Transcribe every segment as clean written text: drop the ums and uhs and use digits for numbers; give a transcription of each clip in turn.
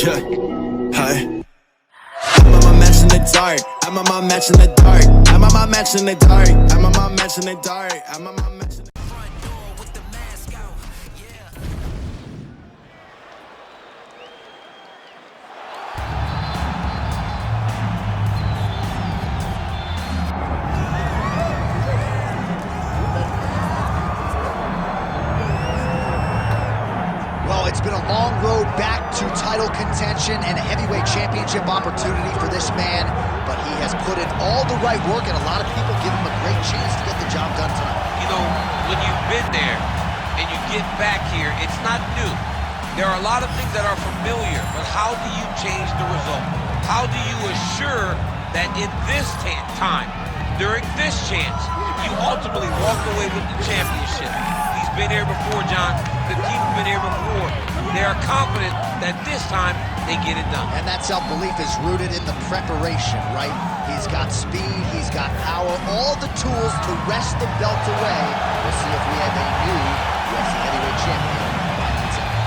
Yeah, hi. I'm on my match in the dark. I'm on my match in the dark. I'm on my match in the dark. I'm on my match in the dark. I'm on my match in the front door with the mask out. Yeah. Well, it's been a long road back to title contention and a heavyweight championship opportunity for this man, but he has put in all the right work, and a lot of people give him a great chance to get the job done tonight. You know, when you've been there and you get back here, it's not new. There are a lot of things that are familiar, but how do you change the result? How do you assure that in this time, during this chance, you ultimately walk away with the championship? He's been here before, John. The team's been here before. They are confident that this time they get it done. And that self-belief is rooted in the preparation, right? He's got speed, he's got power, all the tools to wrest the belt away. We'll see if we have a new UFC heavyweight champion by tonight.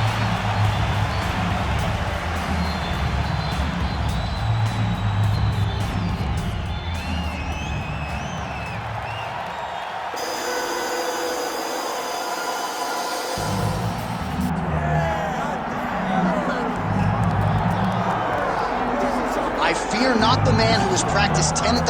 I fear not the man who has practiced 10,000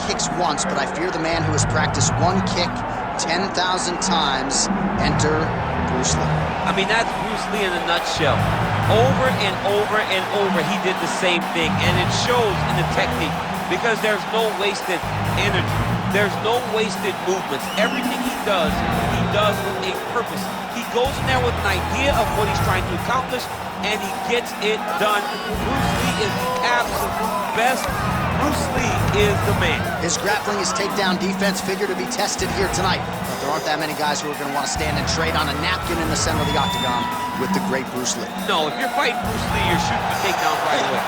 kicks once, but I fear the man who has practiced one kick 10,000 times. Enter Bruce Lee. I mean, that's Bruce Lee in a nutshell. Over and over and over, he did the same thing, and it shows in the technique because there's no wasted energy. There's no wasted movements. Everything he does with a purpose. He goes in there with an idea of what he's trying to accomplish, and he gets it done. Bruce Lee is the absolute best. Bruce Lee is the man. His grappling, his takedown defense figure to be tested here tonight. But there aren't that many guys who are going to want to stand and trade on a napkin in the center of the octagon with the great Bruce Lee. No, if you're fighting Bruce Lee, you're shooting for takedowns right away.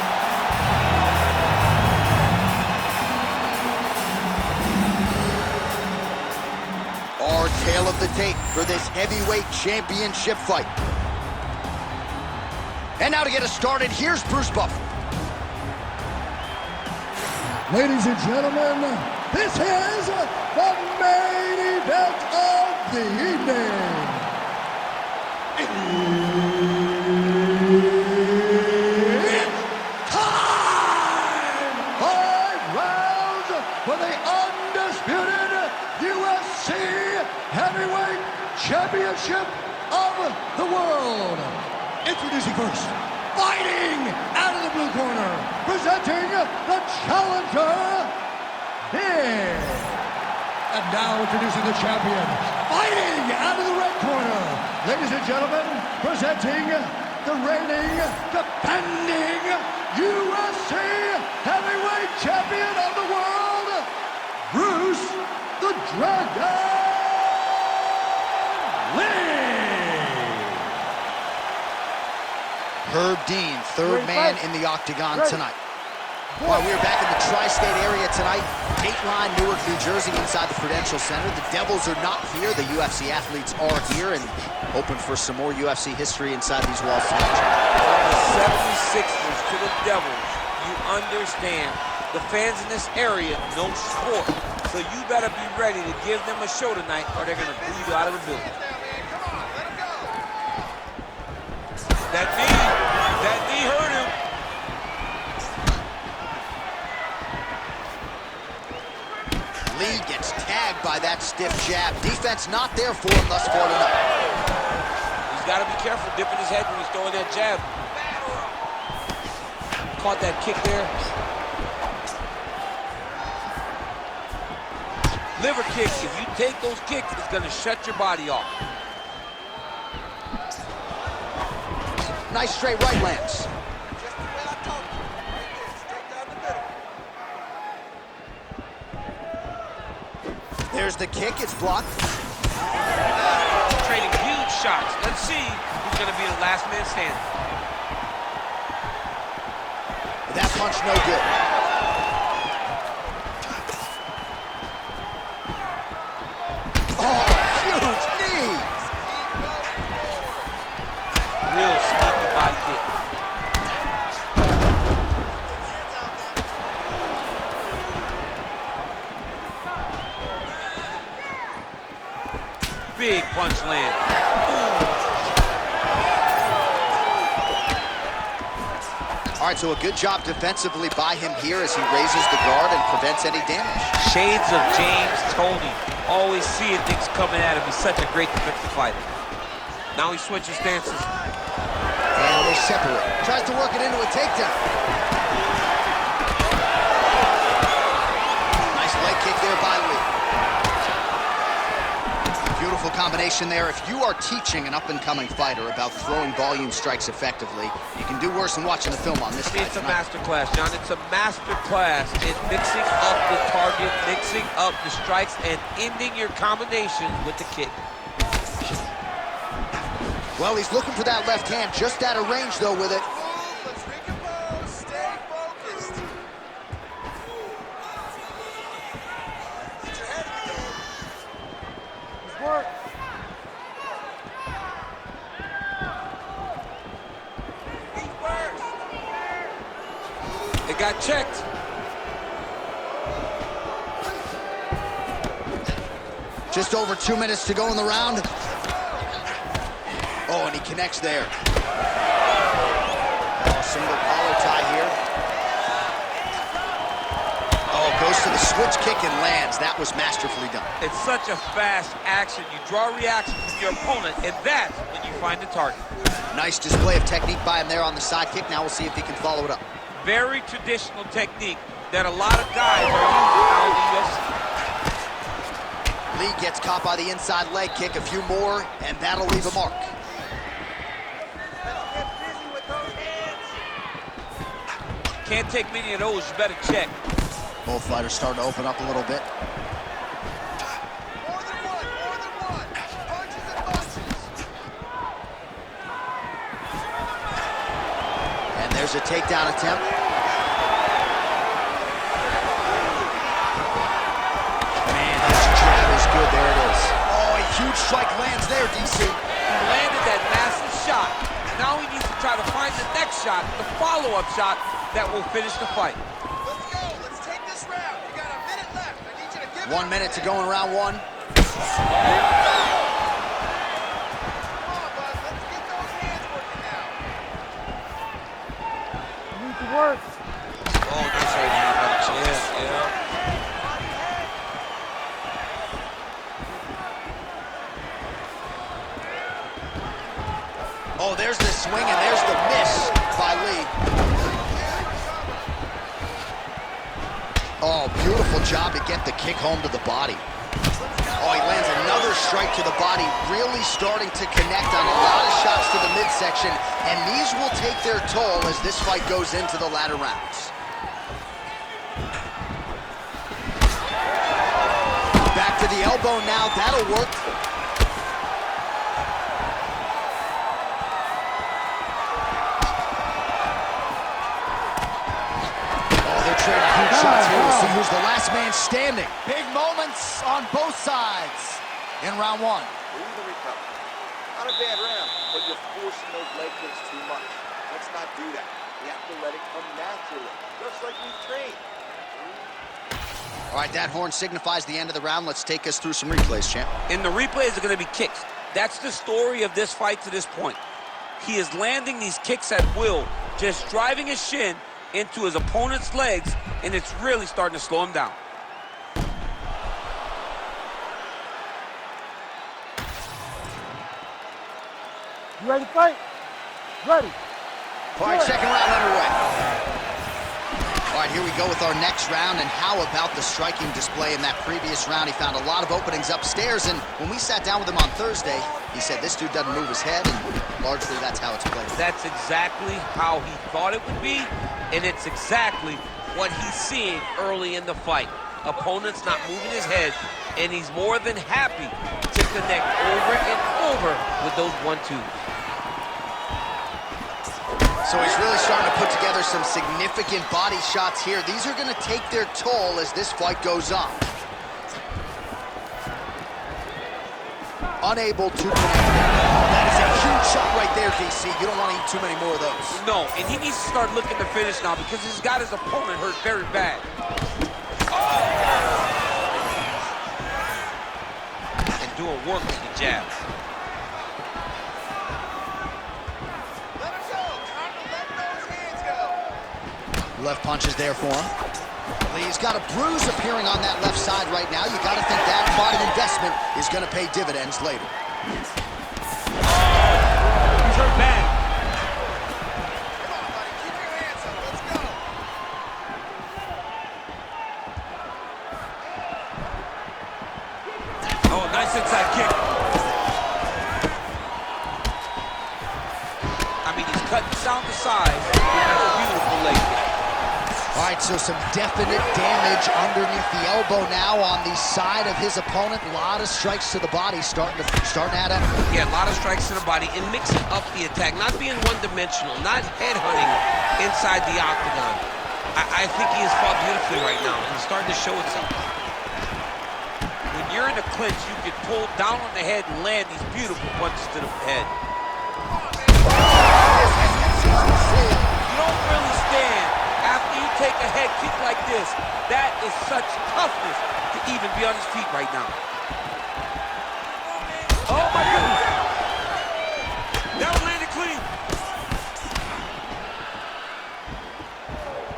Our tale of the tape for this heavyweight championship fight. And now to get us started, here's Bruce Buffer. Ladies and gentlemen, this is the main event of the evening. It's time! 5 rounds for the undisputed UFC Heavyweight Championship of the world. Introducing first, fighting out of the blue corner, presenting the challenger, here. And now introducing the champion, fighting out of the red corner. Ladies and gentlemen, presenting the reigning, defending UFC Heavyweight Champion of the world, Bruce the Dragon Lee. Herb Dean, third man in the octagon tonight. Well, we're back in the tri-state area tonight. Dateline, Newark, New Jersey, inside the Prudential Center. The Devils are not here. The UFC athletes are here and hoping for some more UFC history inside these walls tonight. From the 76ers to the Devils, you understand the fans in this area know sport. So you better be ready to give them a show tonight or they're going to boo you out of the building. That knee hurt him. Lee gets tagged by that stiff jab. Defense not there for him thus far tonight. He's got to be careful dipping his head when he's throwing that jab. Caught that kick there. Liver kick, if you take those kicks, it's going to shut your body off. Nice straight right lands. There's the kick, it's blocked. Trading huge shots. Let's see who's going to be the last man standing. That punch no good. Oh, huge knee! Real sneaky body kick. land. All right, so a good job defensively by him here as he raises the guard and prevents any damage. Shades of James Toney. Always seeing things coming at him. He's such a great defensive fighter. Now he switches stances. And they separate. Tries to work it into a takedown. Nice leg kick there by Lee. Beautiful combination there. If you are teaching an up-and-coming fighter about throwing volume strikes effectively, you can do worse than watching the film on this fight. It's a master class, John. It's a master class in mixing up the target, mixing up the strikes, and ending your combination with the kick. Well, he's looking for that left hand, just out of range, though, with it. Let's recompose. Stay focused. Get your head in the game. Let's work. Feet first. It got checked. Just over 2 minutes to go in the round. Oh, and he connects there. Oh, single collar tie here. Oh, goes to the switch kick and lands. That was masterfully done. It's such a fast action. You draw a reaction from your opponent, and that's when you find the target. Nice display of technique by him there on the side kick. Now we'll see if he can follow it up. Very traditional technique that a lot of guys are using now in the UFC. Lee gets caught by the inside leg kick. A few more, and that'll leave a mark. Can't take many of those, you better check. Both fighters starting to open up a little bit. More than one. Punches and bunches. And there's a takedown attempt. Man, this jab is good. There it is. Oh, a huge strike lands there, DC. He landed that massive shot. Now he needs to try to find the next shot, the follow-up shot that will finish the fight. Let's go. Let's take this round. You got a minute left. I need you to give 1 minute to go in round one. Come on, bud. Let's get those hands working now. You need to work. Oh, that's right here by the chest, yeah. Oh, there's the swing and there's the miss by Lee. Oh, beautiful job to get the kick home to the body. Oh, he lands another strike to the body, really starting to connect on a lot of shots to the midsection, and these will take their toll as this fight goes into the latter rounds. Back to the elbow now, that'll work. Shots here. We'll see who's the last man standing. Big moments on both sides in round one. Leave the recovery. Not a bad round, but you're forcing those leg kicks too much. Let's not do that. We have to let it come naturally, just like we've trained. All right, that horn signifies the end of the round. Let's take us through some replays, champ. And the replays are going to be kicks. That's the story of this fight to this point. He is landing these kicks at will, just driving his shin into his opponent's legs, and it's really starting to slow him down. You ready to fight? Ready. All right, second round underway. All right, here we go with our next round, and how about the striking display in that previous round? He found a lot of openings upstairs, and when we sat down with him on Thursday, he said this dude doesn't move his head, and largely that's how it's played. That's exactly how he thought it would be, and it's exactly what he's seeing early in the fight. Opponent's not moving his head, and he's more than happy to connect over and over with those 1-2s. So he's really starting to put together some significant body shots here. These are going to take their toll as this fight goes on. Unable to connect. That is a huge shot right there, DC. You don't want to eat too many more of those. No, and he needs to start looking to finish now because he's got his opponent hurt very bad. And doing work with the jab. Left punch is there for him. Lee's got a bruise appearing on that left side right now. You got to think that body investment is going to pay dividends later. He's hurt bad. Come on, buddy. Keep your hands up. Let's go. Oh, nice inside kick. I mean, he's cutting down the size. That's a beautiful leg kick. All right, so some definite damage underneath the elbow now on the side of his opponent. A lot of strikes to the body starting to add up. Yeah, a lot of strikes to the body and mixing up the attack, not being one-dimensional, not headhunting inside the octagon. I think he has fought beautifully right now, and it's starting to show itself. When you're in a clinch, you can pull down on the head and land these beautiful punches to the head. You don't really stand after you take a head kick like this. That is such toughness to even be on his feet right now. Oh my goodness! That one landed clean.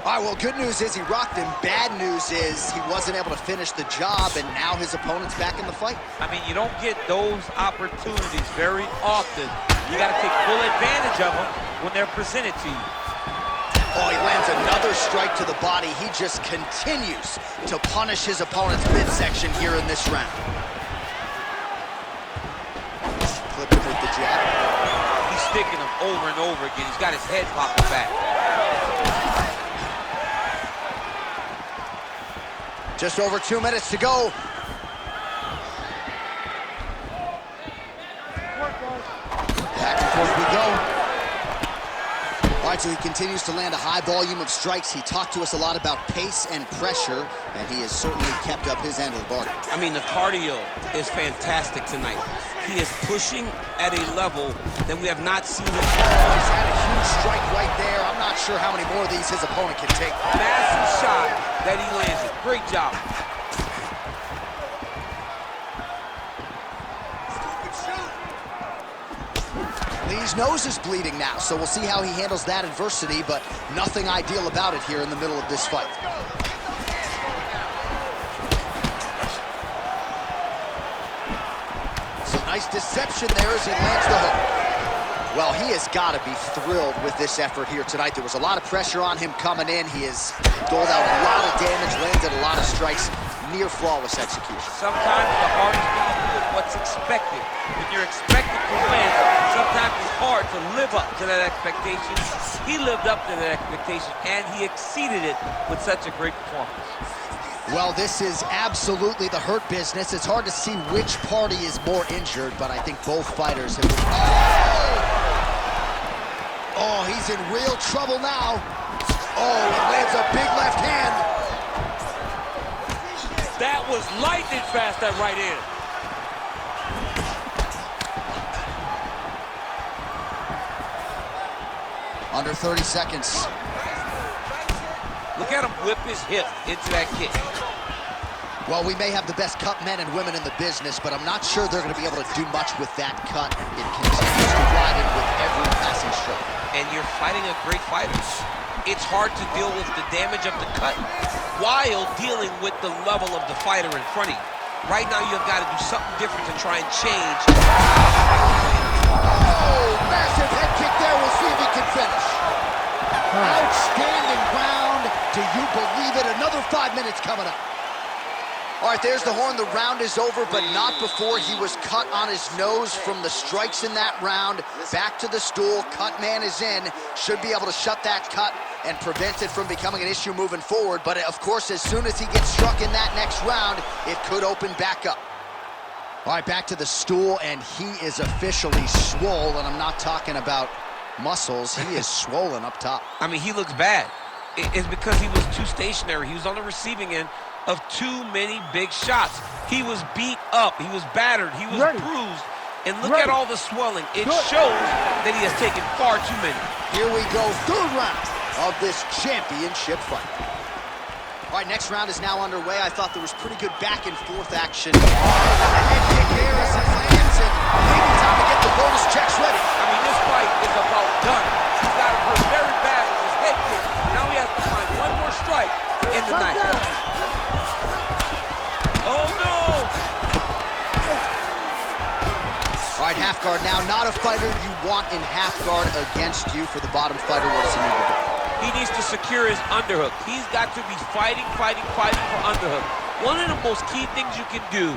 All right, well, good news is he rocked him. Bad news is he wasn't able to finish the job, and now his opponent's back in the fight. I mean, you don't get those opportunities very often. You got to take full advantage of them when they're presented to you. Oh, he lands another strike to the body. He just continues to punish his opponent's midsection here in this round. Clipped him with the jab. He's sticking him over and over again. He's got his head popping back. Just over 2 minutes to go. Back and forth we go. All right, so he continues to land a high volume of strikes. He talked to us a lot about pace and pressure, and he has certainly kept up his end of the bargain. I mean, the cardio is fantastic tonight. He is pushing at a level that we have not seen him. He's had a huge strike right there. I'm not sure how many more of these his opponent can take. Massive shot that he landed. Great job. Lee's nose is bleeding now, so we'll see how he handles that adversity, but nothing ideal about it here in the middle of this fight. Some nice deception there as he lands the hook. Well, he has got to be thrilled with this effort here tonight. There was a lot of pressure on him coming in. He has doled out a lot of damage, landed a lot of strikes, near flawless execution. Sometimes the hardest thing to do is what's expected. When you're expected to win, sometimes it's hard to live up to that expectation. He lived up to that expectation, and he exceeded it with such a great performance. Well, this is absolutely the hurt business. It's hard to see which party is more injured, but I think both fighters have... Oh, he's in real trouble now. Oh, he lands a big left hand. That was lightning fast, that right hand. Under 30 seconds. Look at him whip his hip into that kick. Well, we may have the best cut men and women in the business, but I'm not sure they're going to be able to do much with that cut. It continues to widen with every passing stroke. And you're fighting a great fighter. It's hard to deal with the damage of the cut while dealing with the level of the fighter in front of you. Right now, you've got to do something different to try and change. Oh, massive head kick there. We'll see if he can finish. Outstanding round. Do you believe it? Another 5 minutes coming up. All right, there's the horn. The round is over, but not before he was cut on his nose from the strikes in that round. Back to the stool. Cut man is in. Should be able to shut that cut and prevent it from becoming an issue moving forward. But, of course, as soon as he gets struck in that next round, it could open back up. All right, back to the stool, and he is officially swole, and I'm not talking about muscles. He is swollen up top. I mean, he looks bad. It's because he was too stationary. He was on the receiving end of too many big shots. He was beat up. He was battered. He was bruised. And look at all the swelling. It shows that he has taken far too many. Here we go, third round of this championship fight. All right, next round is now underway. I thought there was pretty good back and forth action. Head kick there as he lands it. Maybe time to get the bonus checks ready. I mean, this fight is about done. He's got hurt very bad with his head kick. Now he has to find half guard now. Not a fighter you want in half guard against you. For the bottom fighter, what does he need to do? He needs to secure his underhook. He's got to be fighting for underhook. One of the most key things you can do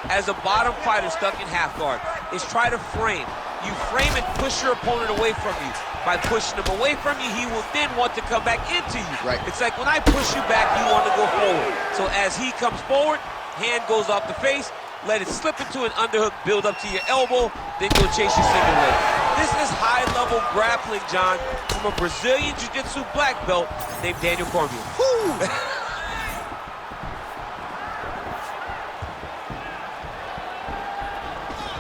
as a bottom fighter stuck in half guard is try to frame. You frame and push your opponent away from you. By pushing him away from you, he will then want to come back into you. Right. It's like when I push you back, you want to go forward. So as he comes forward, hand goes off the face, let it slip into an underhook, build up to your elbow, then go chase your single leg. This is high-level grappling, John, from a Brazilian Jiu-Jitsu black belt named Daniel Cormier.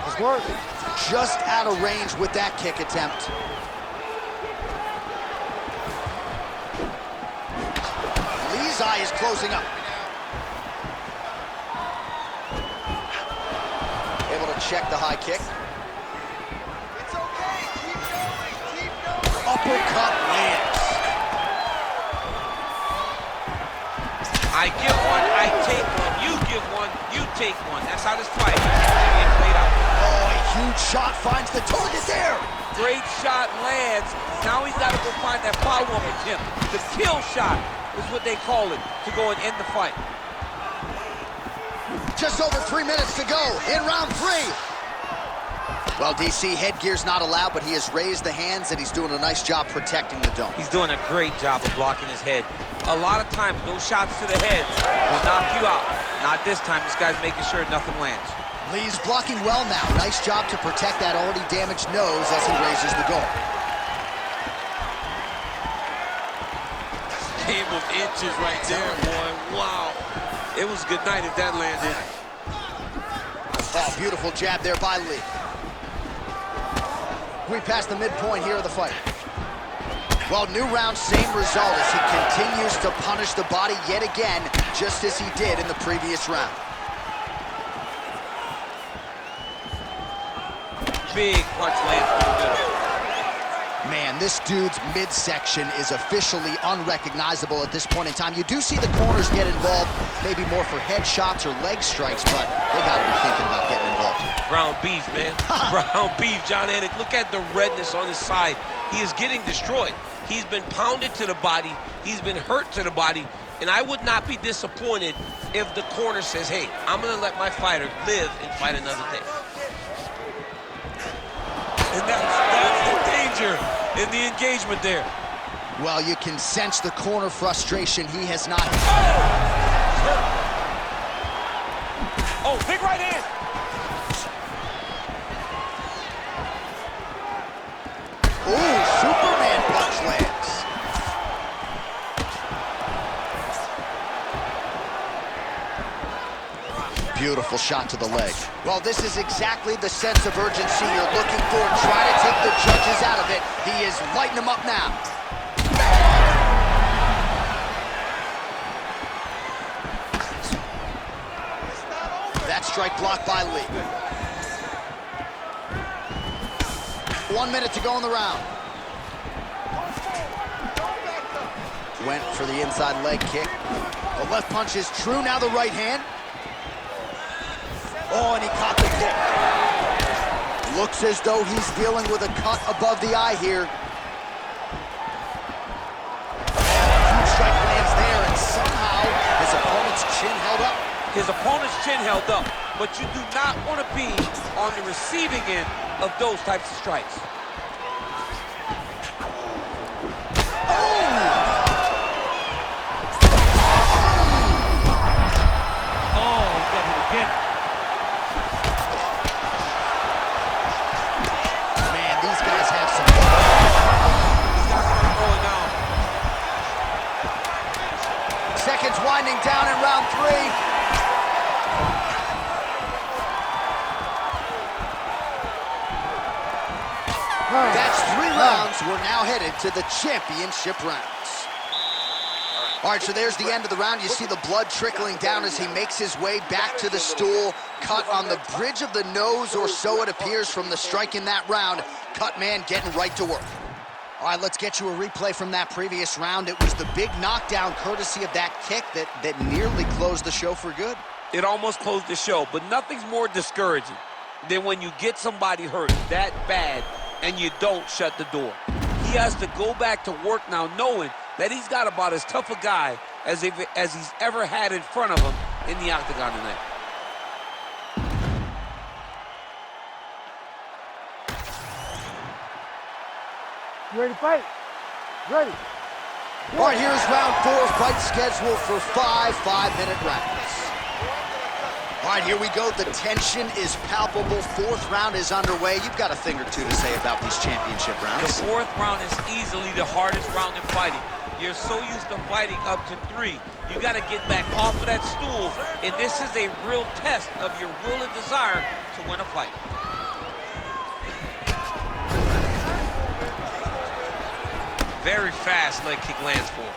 It's working. Just out of range with that kick attempt. Lee's eye is closing up. Able to check the high kick. It's okay. Keep going. Keep going. Uppercut lands. I give one, I take one. You give one, you take one. That's how this fight is being played out. Oh, a huge shot finds the target there. Great shot lands. Now he's got to go find that follow-up attempt. The kill shot is what they call it, to go and end the fight. Just over 3 minutes to go in round 3. Well, DC, headgear's not allowed, but he has raised the hands, and he's doing a nice job protecting the dome. He's doing a great job of blocking his head. A lot of times, those shots to the head will knock you out. Not this time. This guy's making sure nothing lands. Lee's blocking well now. Nice job to protect that already damaged nose as he raises the dome. Game of inches right there, boy. Wow. It was good night if that landed. Oh, beautiful jab there by Lee. We passed the midpoint here of the fight. Well, new round, same result as he continues to punish the body yet again, just as he did in the previous round. Big punch lands for the middle. Man, this dude's midsection is officially unrecognizable at this point in time. You do see the corners get involved, maybe more for headshots or leg strikes, but they gotta be thinking about getting involved. Ground beef, man. Ground beef, John Anik. Look at the redness on his side. He is getting destroyed. He's been pounded to the body. He's been hurt to the body. And I would not be disappointed if the corner says, hey, I'm going to let my fighter live and fight another day. And that's the danger in the engagement there. Well, you can sense the corner frustration. He has not... Oh, big right hand. Ooh, Superman punch lands. Beautiful shot to the leg. Well, this is exactly the sense of urgency you're looking for. Try to take the judges out of it. He is lighting them up now. That strike blocked by Lee. 1 minute to go in the round. Went for the inside leg kick. The left punch is true, now the right hand. Oh, and he caught the kick. Looks as though he's dealing with a cut above the eye here. Huge strike lands there, and somehow his opponent's chin held up. His opponent's chin held up, but you do not want to be on the receiving end of those types of strikes. Winding down in round 3. That's 3 rounds. We're now headed to the championship rounds. All right, so there's the end of the round. You see the blood trickling down as he makes his way back to the stool. Cut on the bridge of the nose, or so it appears from the strike in that round. Cut man getting right to work. All right, let's get you a replay from that previous round. It was the big knockdown courtesy of that kick that nearly closed the show for good. It almost closed the show, but nothing's more discouraging than when you get somebody hurt that bad and you don't shut the door. He has to go back to work now knowing that he's got about as tough a guy as he's ever had in front of him in the octagon tonight. You ready to fight? Ready. All right, here's round 4, fight scheduled for 5 5-minute rounds. All right, here we go. The tension is palpable. 4th round is underway. You've got a thing or two to say about these championship rounds. The 4th round is easily the hardest round in fighting. You're so used to fighting up to 3. You got to get back off of that stool, and this is a real test of your will and desire to win a fight. Very fast leg kick lands for him.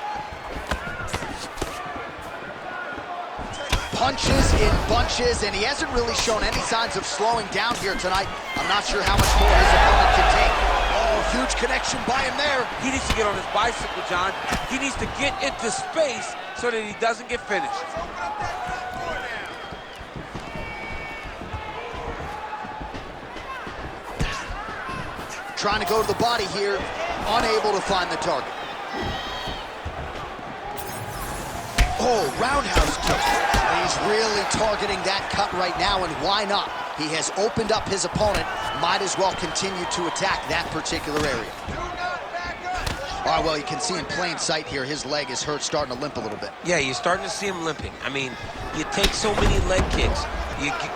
Punches in bunches, and he hasn't really shown any signs of slowing down here tonight. I'm not sure how much more his opponent can take. Oh, huge connection by him there. He needs to get on his bicycle, John. He needs to get into space so that he doesn't get finished. Trying to go to the body here, unable to find the target. Oh, roundhouse kick. He's really targeting that cut right now, and why not? He has opened up his opponent. Might as well continue to attack that particular area. All right, well, you can see in plain sight here, his leg is hurt, starting to limp a little bit. Yeah, you're starting to see him limping. I mean, you take so many leg kicks,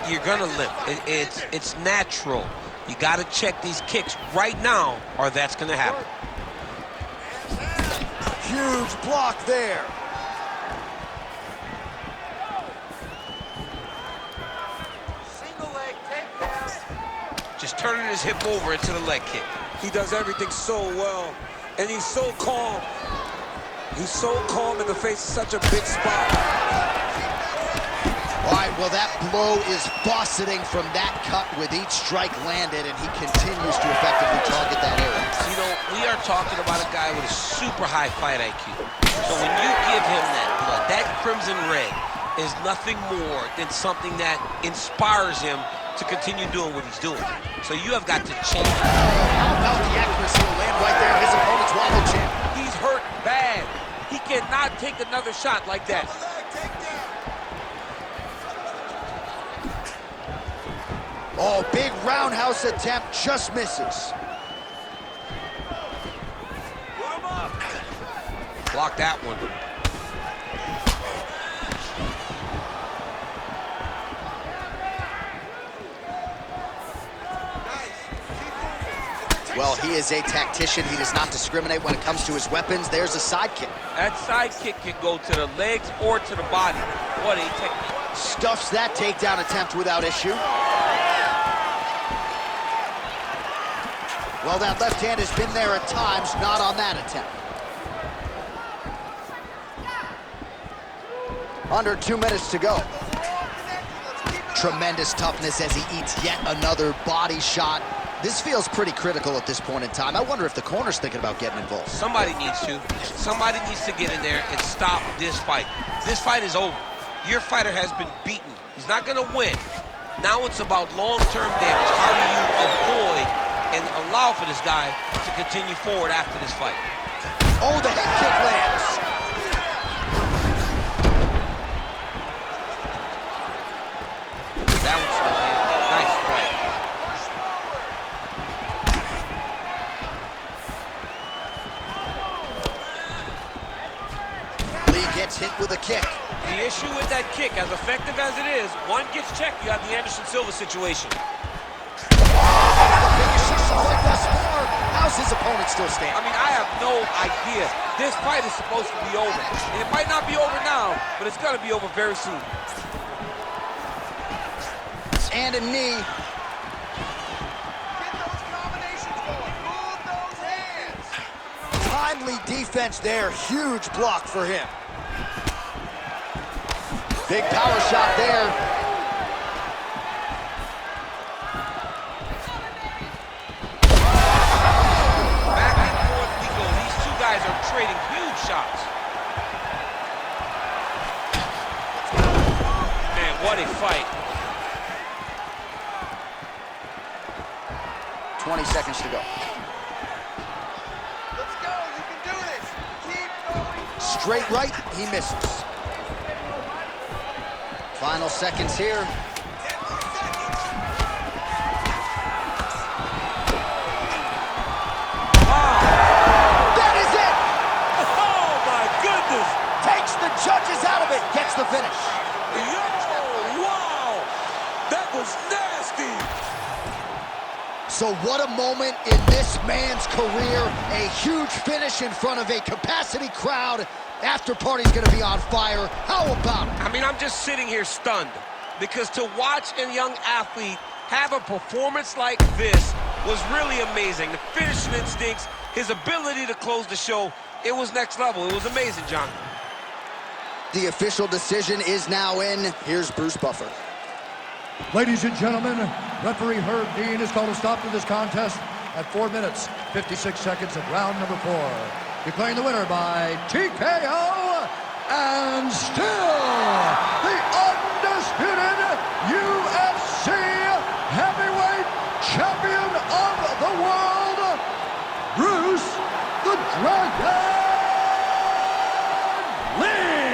you're gonna limp. It's natural. You gotta check these kicks right now, or that's gonna happen. Huge block there. Just turning his hip over into the leg kick. He does everything so well, and he's so calm. He's so calm in the face of such a big spot. All right, well, that blow is buffeting from that cut with each strike landed, and he continues to effectively target that area. You know, we are talking about a guy with a super high fight IQ. So when you give him that blood, that crimson red is nothing more than something that inspires him to continue doing what he's doing. So you have got to change. How about the accuracy will land right there, his opponent's wobble chin. He's hurt bad. He cannot take another shot like that. Oh, big roundhouse attempt, just misses. Block that one. Well, he is a tactician. He does not discriminate when it comes to his weapons. There's a side kick. That side kick can go to the legs or to the body. What a technique. Stuffs that takedown attempt without issue. Well, that left hand has been there at times, not on that attempt. Under 2 minutes to go. Tremendous toughness as he eats yet another body shot. This feels pretty critical at this point in time. I wonder if the corner's thinking about getting involved. Somebody needs to. Somebody needs to get in there and stop this fight. This fight is over. Your fighter has been beaten. He's not going to win. Now it's about long-term damage. How do you avoid and allow for this guy to continue forward after this fight? Oh, the head kick lands. That one's still in. Nice fight. Lee gets hit with a kick. The issue with that kick, as effective as it is, one gets checked, you have the Anderson Silva situation. How's his opponent still standing? I mean, I have no idea. This fight is supposed to be over. And it might not be over now, but it's going to be over very soon. And a knee. Get those combinations going. Move those hands. Timely defense there. Huge block for him. Big power shot there. Back and forth we go. These two guys are trading huge shots. Man, what a fight. 20 seconds to go. Let's go. You can do this. Keep going. Straight right, he misses. Final seconds here. That is it! Oh, my goodness! Takes the judges out of it, gets the finish. Yo, wow! That was nasty! So what a moment in this man's career. A huge finish in front of a capacity crowd. After party's gonna be on fire. How about it? I mean, I'm just sitting here stunned because to watch a young athlete have a performance like this was really amazing. The finishing instincts, his ability to close the show, it was next level. It was amazing, John. The official decision is now in. Here's Bruce Buffer. Ladies and gentlemen, referee Herb Dean has called a stop to this contest at 4 minutes, 56 seconds of round number 4. Declaring the winner by TKO, and still the undisputed UFC heavyweight champion of the world, Bruce the Dragon Lee!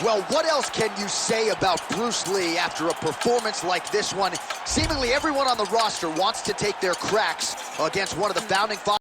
Well, what else can you say about Bruce Lee after a performance like this one? Seemingly everyone on the roster wants to take their cracks against one of the founding fathers.